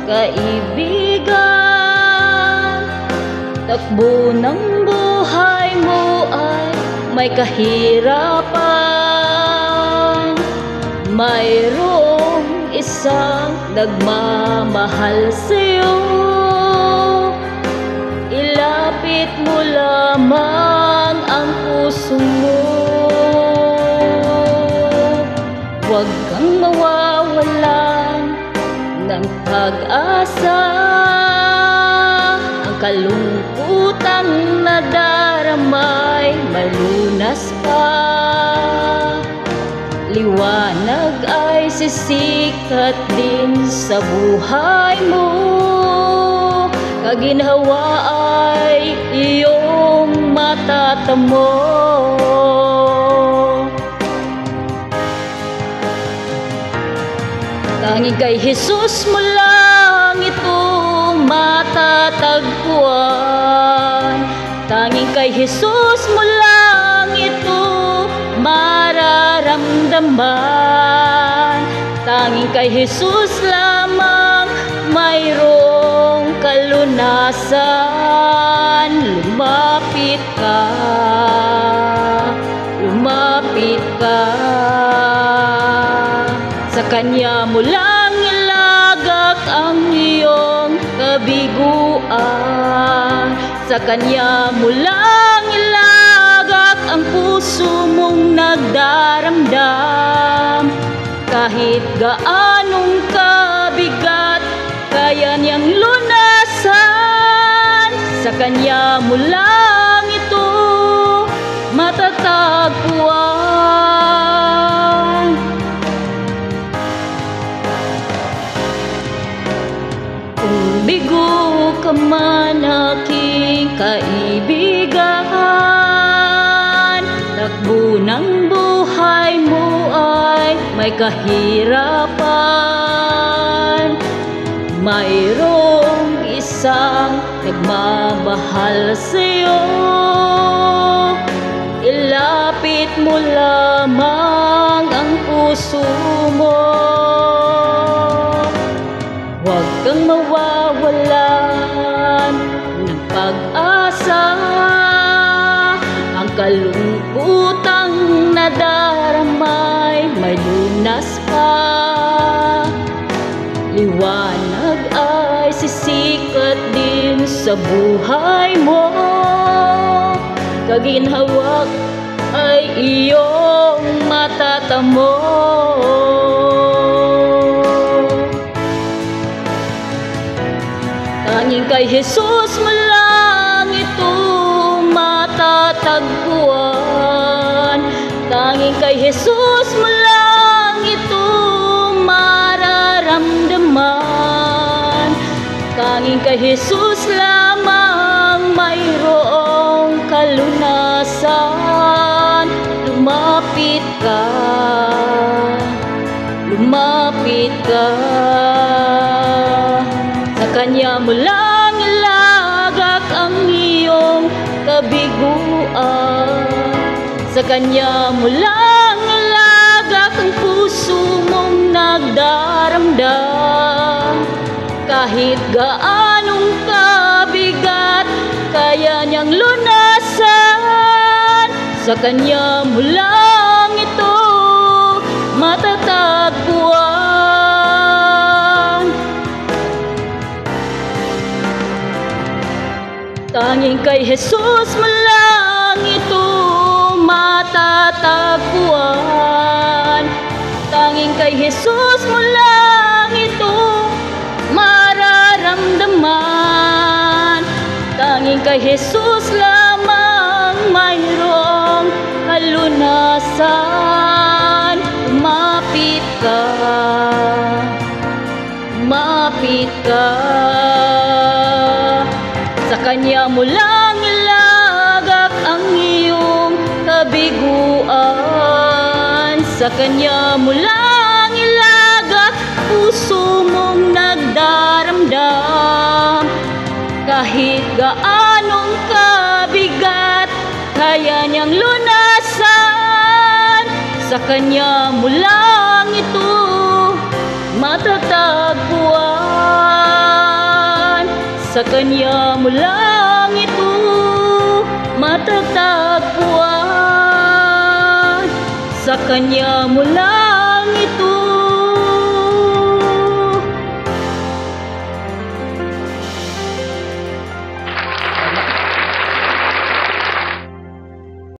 kaibigan. Takbo ng buhay mo ay may kahirapan. Mayroong isang nagmamahal sa'yo. Ilapit mo lamang ang puso mo. Huwag kang mawawalan ng pag-asa. Ang kalungkutang nadaramay malunas pa. Liwanag ay sisikat din sa buhay mo. Kaginhawa ay iyong matatamo. Tanging kay Jesus mo lang ito matatagpuan. Tanging kay Jesus mo lang ito mararamdaman. Tanging kay Jesus lamang mayroong kalunasan. Lumapit ka, lumapit ka. Sa Kanya mo lang ilagak ang iyong kabiguan. Sa Kanya mo lang ilagak ang puso mong nagdaramdam. Kahit gaanong kabigat, kaya niyang lunasan. Sa Kanya mo lang ito matatagpuan. Kung bigo ka man aking kaibigan, takbo ng buhay mo ay may kahirapan. Mayroong isang nagmamahal sa'yo. Ilapit mo lamang ang puso mo. Huwag kang mawawalan ng pag-asa. Ang kalungkutang nadaramay may lunas pa. Liwanag ay sisikat din sa buhay mo. Kaginhawak ay iyong matatamo. Tanging kay Jesus mo lang ito matatagpuan. Tanging kay Jesus mo lang ito mararamdaman. Tanging kay Jesus lamang mayroong kalunasan. Lumapit ka, lumapit ka. Sa Kanya mo lang ilagak ang iyong kabiguan. Sa Kanya mo lang ilagak ang puso mong nagdaramdam. Kahit gaanong kabigat, kaya niyang lunasan. Sa Kanya mo lang ito matatagpuan. Tanging kay Jesus mo lang ito matatagpuan. Tanging kay Jesus mo lang ito mararamdaman. Tanging kay Jesus lamang mayroong kalunasan. Lumapit ka, lumapit ka. Sa Kanya mo lang ilagak ang iyong kabiguan. Sa Kanya mo lang ilagak puso mong nagdaramdam. Kahit gaanong kabigat, kaya niyang lunasan. Sa Kanya mo lang ito matatagpuan. matatagpuan. Sa Kanya mo lang ito matatagpuan. Sa Kanya mo lang ito